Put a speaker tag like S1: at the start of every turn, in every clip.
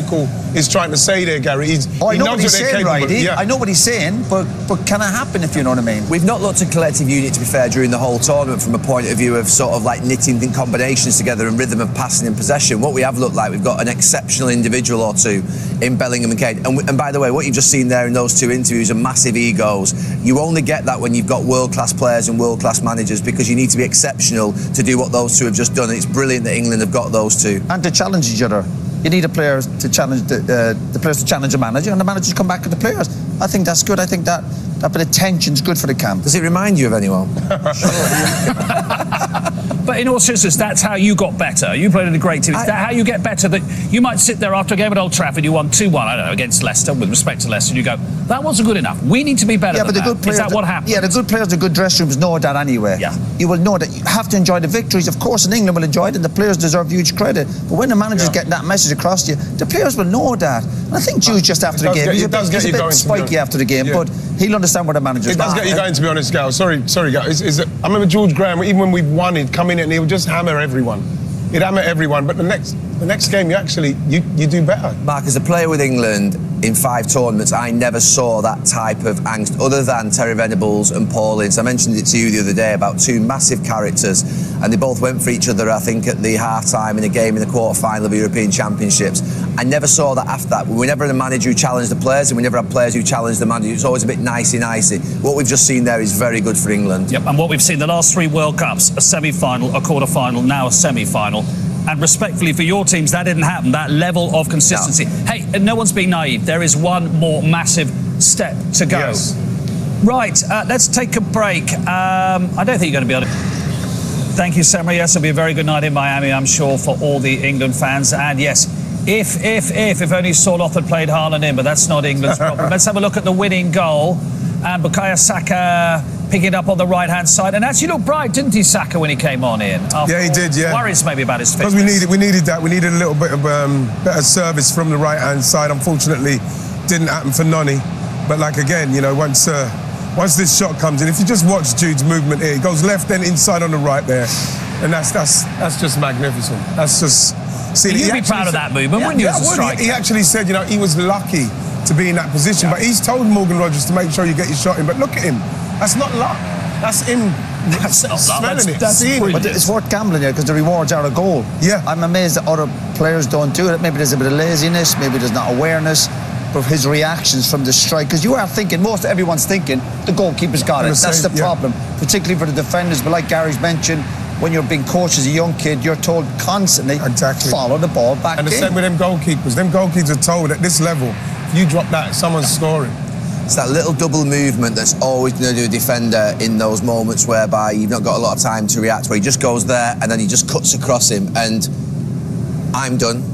S1: Tuchel is trying to say there, Gary.
S2: I know what he's saying, right?
S1: Yeah.
S2: I know what he's saying, but can it happen, if you know what I mean?
S3: We've not looked at collective unit, to be fair, during the whole tournament from a point of view of sort of like knitting combinations together and rhythm of passing and possession. What we have looked like, we've got an exceptional individual or two in Bellingham and Kane. And by the way, what you've just seen there in those two interviews are massive egos. You only get that when you've got world-class players and world-class managers, because you need to be exceptional to do what those two have just done. And it's brilliant that England have got those two.
S2: And to challenge each other. You need a player to challenge the players to challenge the manager, and the managers come back to the players. I think that's good. I think that bit of tension's good for the camp.
S3: Does it remind you of anyone?
S4: But in all seriousness, that's how you got better. You played in a great team. Is that how you get better? That you might sit there after a game at Old Trafford, you won 2-1, I don't know, against Leicester, with respect to Leicester, and you go, that wasn't good enough. We need to be better than
S2: the good players,
S4: Is that what happened?
S2: Yeah, the good players, the good dressing rooms know that anyway.
S4: Yeah.
S2: You will know that. You have to enjoy the victories. Of course, in England will enjoy it, and the players deserve huge credit. But when the manager's getting that message across to you, the players will know that. And I think Jude just after the game, he's a bit spiky after the game, but he'll understand what the manager's
S1: It does get you going, to be honest, Gal. Sorry, Gal. I remember George Graham, even when we won, he'd come in and he would just hammer everyone. He'd hammer everyone, but the next game, you do better.
S3: Mark, as a player with England in 5 tournaments, I never saw that type of angst other than Terry Venables and Paul Ince. I mentioned it to you the other day about 2 massive characters, and they both went for each other, I think, at the half-time in a game in the quarter-final of European Championships. I never saw that after that. We never had a manager who challenged the players, and we never had players who challenged the manager. It's always a bit nicey-nicey. What we've just seen there is very good for England.
S4: Yep, and what we've seen the last 3 World Cups, a semi-final, a quarter-final, now a semi-final. And respectfully for your teams, that didn't happen, that level of consistency. No. Hey, no one's being naive. There is one more massive step to go.
S1: Yes.
S4: Right, let's take a break. I don't think you're going to be able to... Thank you, Semra. Yes, it'll be a very good night in Miami, I'm sure, for all the England fans. And yes, if only Soloth had played Haaland in, but that's not England's problem. Let's have a look at the winning goal. And Bukayo Saka picking it up on the right-hand side. And actually looked bright, didn't he, Saka, when he came on in?
S1: Yeah, he did, yeah.
S4: Worries maybe about his fitness.
S1: Because we needed that. We needed a little bit of better service from the right-hand side. Unfortunately, didn't happen for Noni. But, like, again, you know, once this shot comes in, if you just watch Jude's movement here, he goes left, then inside on the right there. And that's just magnificent. That's just...
S4: See, you'd be proud of that movement, wouldn't you, as a striker?
S1: He actually said, you know, he was lucky to be in that position, but he's told Morgan Rogers to make sure you get your shot in. But look at him. That's not luck. That's him smelling it, seeing it.
S2: But it's worth gambling here because the rewards are a goal.
S1: Yeah.
S2: I'm amazed that other players don't do it. Maybe there's a bit of laziness, maybe there's not awareness, but his reactions from the strike, because you are thinking, everyone's thinking, the goalkeeper's got it. That's the problem, particularly for the defenders. But like Gary's mentioned, when you're being coached as a young kid, you're told constantly, follow the ball back in.
S1: And the same with them goalkeepers. Them goalkeepers are told at this level, if you drop that, someone's scoring.
S3: It's that little double movement that's always going to do a defender in those moments whereby you've not got a lot of time to react, where he just goes there and then he just cuts across him. And I'm done.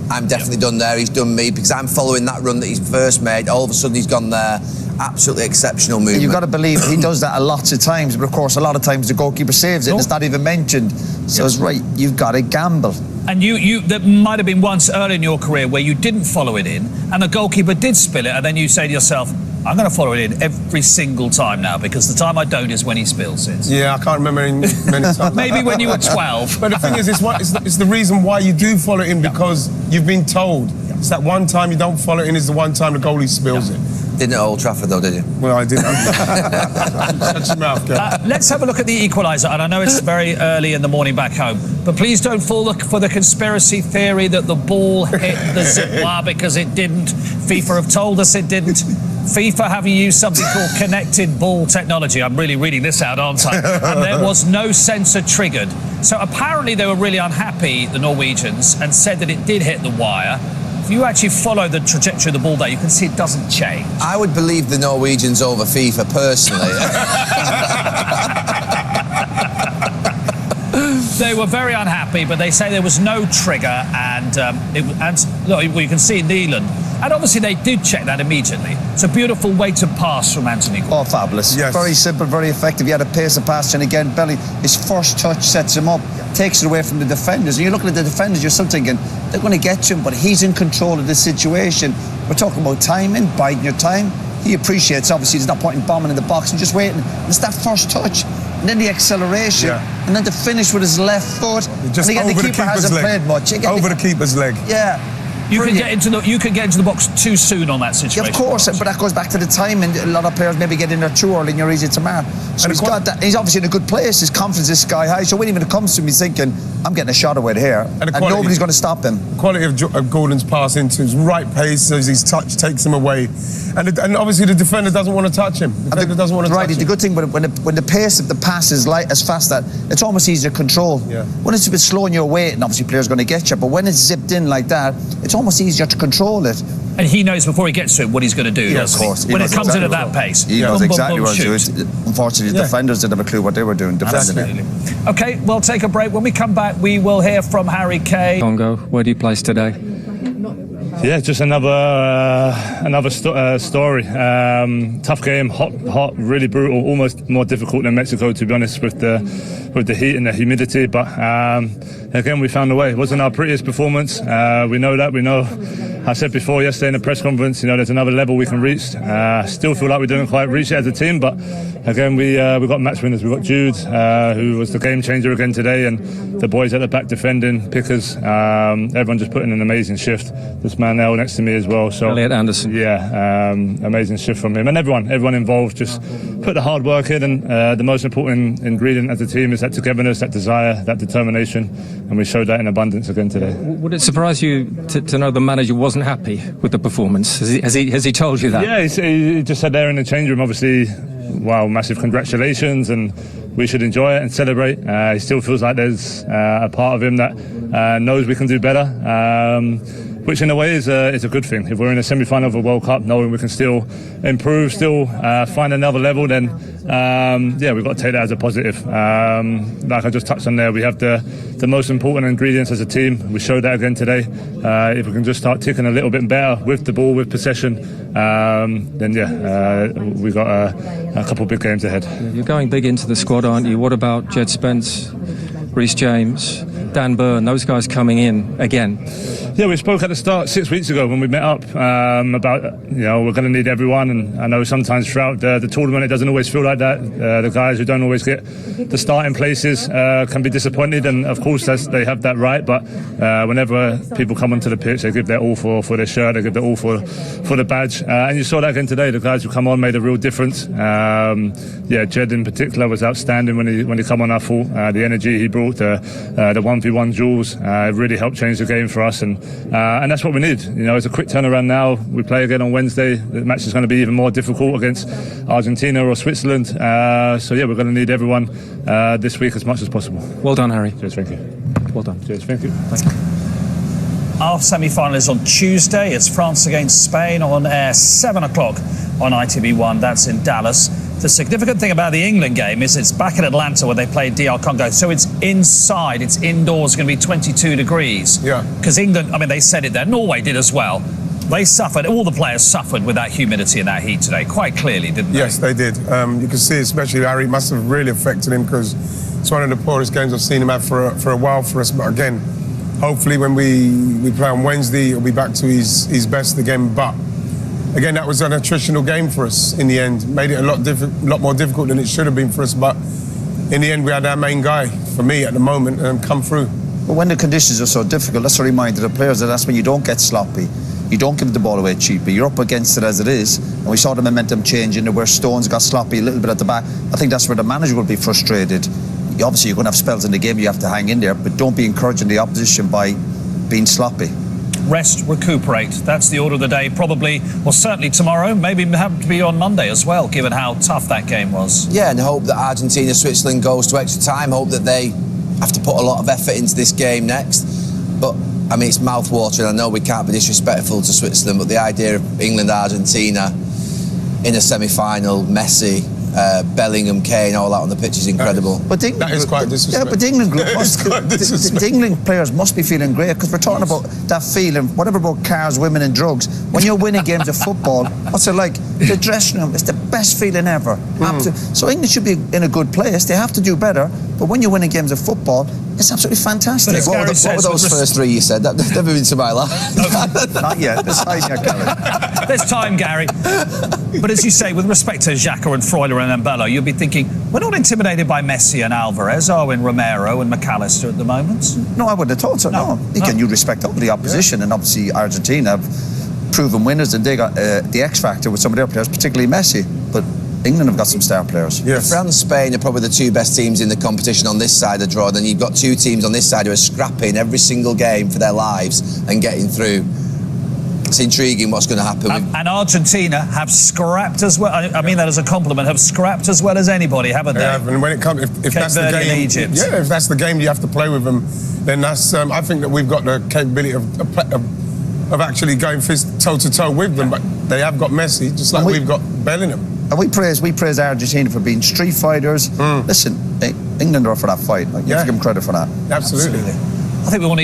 S3: I'm definitely done there. He's done me because I'm following that run that he's first made. All of a sudden he's gone there. Absolutely exceptional movement.
S2: You've got to believe he does that a lot of times, but of course a lot of times the goalkeeper saves it and it's not even mentioned. So it's right, you've got to gamble.
S4: And there might have been once early in your career where you didn't follow it in and the goalkeeper did spill it, and then you say to yourself, I'm going to follow it in every single time now, because the time I don't is when he spills it.
S1: Yeah, I can't remember many times.
S4: Maybe when you were 12.
S1: But the thing is, it's the reason why you do follow it in, because you've been told. It's that one time you don't follow it in is the one time the goalie spills it.
S3: Didn't at Old Trafford though, did you?
S1: Well, I didn't. Shut your mouth, girl.
S4: Let's have a look at the equaliser, and I know it's very early in the morning back home, but please don't fall for the conspiracy theory that the ball hit the zip wire, because it didn't. FIFA have told us it didn't. FIFA having used something called connected ball technology. I'm really reading this out, aren't I? And there was no sensor triggered. So apparently they were really unhappy, the Norwegians, and said that it did hit the wire. If you actually follow the trajectory of the ball there, you can see it doesn't change.
S3: I would believe the Norwegians over FIFA, personally.
S4: They were very unhappy, but they say there was no trigger, and look, you can see in England. And obviously they did check that immediately. It's a beautiful weighted pass from Anthony Gordon.
S2: Oh, fabulous.
S1: Yes.
S2: Very simple, very effective. He had a pace of pass, and again, his first touch sets him up, takes it away from the defenders. And you're looking at the defenders, you're still thinking, they're going to get him, but he's in control of the situation. We're talking about timing, biding your time. He appreciates, obviously, he's not putting bombing in the box and just waiting. It's that first touch, and then the acceleration, and then to finish with his left foot.
S1: Just
S2: and again, the keeper hasn't played much.
S1: Over the keeper's leg.
S2: Yeah.
S4: You could get into the box too soon on that situation.
S2: Yeah, of course, but that goes back to the time, and a lot of players maybe get in there too early and you're easy to mark. So he's got that. He's obviously in a good place. His confidence is sky high. So when even it comes to him, he's thinking, I'm getting a shot away here, and nobody's going to stop him.
S1: The quality of Gordon's pass into his right pace, as his touch takes him away, and obviously the defender doesn't want to touch him. The defender doesn't want to touch him.
S2: The good thing when the pace of the pass is as fast that it's almost easy to control.
S1: Yeah.
S2: When it's a bit slow and you're waiting, obviously players are going to get you. But when it's zipped in like that, it's almost easier to control it.
S4: And he knows before he gets to it what he's going to do.
S2: Yeah, of course.
S4: When it comes in at that pace.
S2: He knows exactly what to do. Unfortunately, the defenders didn't have a clue what they were doing.
S4: Absolutely. Okay, we'll take a break. When we come back, we will hear from Harry Kane.
S5: Congo, where do you place today?
S6: Yeah, just another story. Tough game, hot, really brutal, almost more difficult than Mexico, to be honest, with the heat and the humidity. But again, we found a way. It wasn't our prettiest performance. We know that. We know. I said before yesterday in the press conference, there's another level we can reach. Still feel like we didn't quite reach it as a team, but again, we got match winners. We got Jude, who was the game changer again today, and the boys at the back defending, Pickers. Everyone just put in an amazing shift. This man now next to me as well. So
S5: Elliot Anderson.
S6: Yeah, amazing shift from him, and everyone involved just put the hard work in. And the most important ingredient as a team is that togetherness, that desire, that determination, and we showed that in abundance again today.
S5: Would it surprise you to know the manager wasn't happy with the performance? Has he told you that?
S6: Yeah, he just said there in the change room, obviously, wow, massive congratulations, and we should enjoy it and celebrate. He still feels like there's a part of him that knows we can do better, which in a way is a good thing. If we're in a semi-final of a World Cup, knowing we can still improve, still find another level, then we've got to take that as a positive. Like I just touched on there, we have the most important ingredients as a team. We showed that again today. If we can just start ticking a little bit better with the ball, with possession, then we've got a couple of big games ahead.
S5: You're going big into the squad, aren't you? What about Jed Spence, Reece James, Dan Burn, those guys coming in again?
S6: Yeah, we spoke at the start 6 weeks ago when we met up about we're going to need everyone, and I know sometimes throughout the tournament it doesn't always feel like that. The guys who don't always get the starting places can be disappointed, and of course they have that right. But whenever people come onto the pitch, they give their all for their shirt, they give their all for the badge, and you saw that again today. The guys who come on made a real difference. Jed in particular was outstanding when he come on. I thought the energy he brought, the 1v1 duels, really helped change the game for us, and that's what we need. It's a quick turnaround now. We play again on Wednesday. The match is going to be even more difficult against Argentina or Switzerland. We're going to need everyone this week as much as possible.
S5: Well done, Harry.
S6: Cheers, thank you.
S5: Well done.
S6: Cheers, thank you.
S4: Our semi-final is on Tuesday. It's France against Spain on air 7 o'clock on ITV1. That's in Dallas. The significant thing about the England game is it's back in Atlanta where they played DR Congo. So it's inside, it's indoors, going to be 22 degrees.
S1: Yeah.
S4: Because England, they said it there. Norway did as well. They suffered, all the players suffered with that humidity and that heat today, quite clearly, didn't they?
S1: Yes, they did. You can see, especially Harry, it must have really affected him because it's one of the poorest games I've seen him have for a while for us. But again, hopefully when we play on Wednesday, he'll be back to his best again. But again, that was an attritional game for us in the end. Made it a lot more difficult than it should have been for us. But in the end, we had our main guy, for me at the moment, come through.
S2: But when the conditions are so difficult, that's a reminder to the players that that's when you don't get sloppy. You don't give the ball away cheaply. You're up against it as it is. And we saw the momentum changing where Stones got sloppy a little bit at the back. I think that's where the manager will be frustrated. Obviously, you're going to have spells in the game you have to hang in there, but don't be encouraging the opposition by being sloppy.
S4: Rest, recuperate. That's the order of the day. Probably, well, certainly tomorrow. Maybe have to be on Monday as well, given how tough that game was.
S3: Yeah, and hope that Argentina, Switzerland goes to extra time. Hope that they have to put a lot of effort into this game next. But, it's mouth-watering. I know we can't be disrespectful to Switzerland, but the idea of England, Argentina in a semi-final, Messi, Bellingham, Kane, all that on the pitch is incredible.
S1: That is quite disrespectful.
S2: Yeah, but the England players must be feeling great because we're talking about that feeling, whatever about cars, women and drugs. When you're winning games of football, what's it like? The dressing room, it's the best feeling ever. So England should be in a good place. They have to do better. But when you're winning games of football, it's absolutely fantastic.
S4: But as Gary says,
S3: What were those first three you said? That never been to my life.
S2: Not yet. There's time yet, Gary.
S4: There's time, Gary. But as you say, with respect to Xhaka and Freuler and Mbello, you'll be thinking, we're not intimidated by Messi and Alvarez, are we, and Romero and McAllister at the moment?
S2: No, I wouldn't have thought so, no. Again, you respect all the opposition, and obviously Argentina have proven winners, and they got the X factor with some of their players, particularly Messi. But England have got some star players.
S1: Yes.
S3: France and Spain are probably the two best teams in the competition on this side of the draw. Then you've got two teams on this side who are scrapping every single game for their lives and getting through. It's intriguing what's going to happen.
S4: And Argentina have scrapped as well. I mean that as a compliment. Have scrapped as well as anybody, haven't they?
S1: And when it comes, if that's the game,
S4: Egypt.
S1: yeah, if that's the game you have to play with them, then that's. I think that we've got the capability of actually going toe to toe with them. But they have got Messi, just like we've got Bellingham.
S2: And we praise Argentina for being street fighters. Listen, England are up for that fight. Like, you have to give them credit for that.
S1: Absolutely.
S4: I think we want to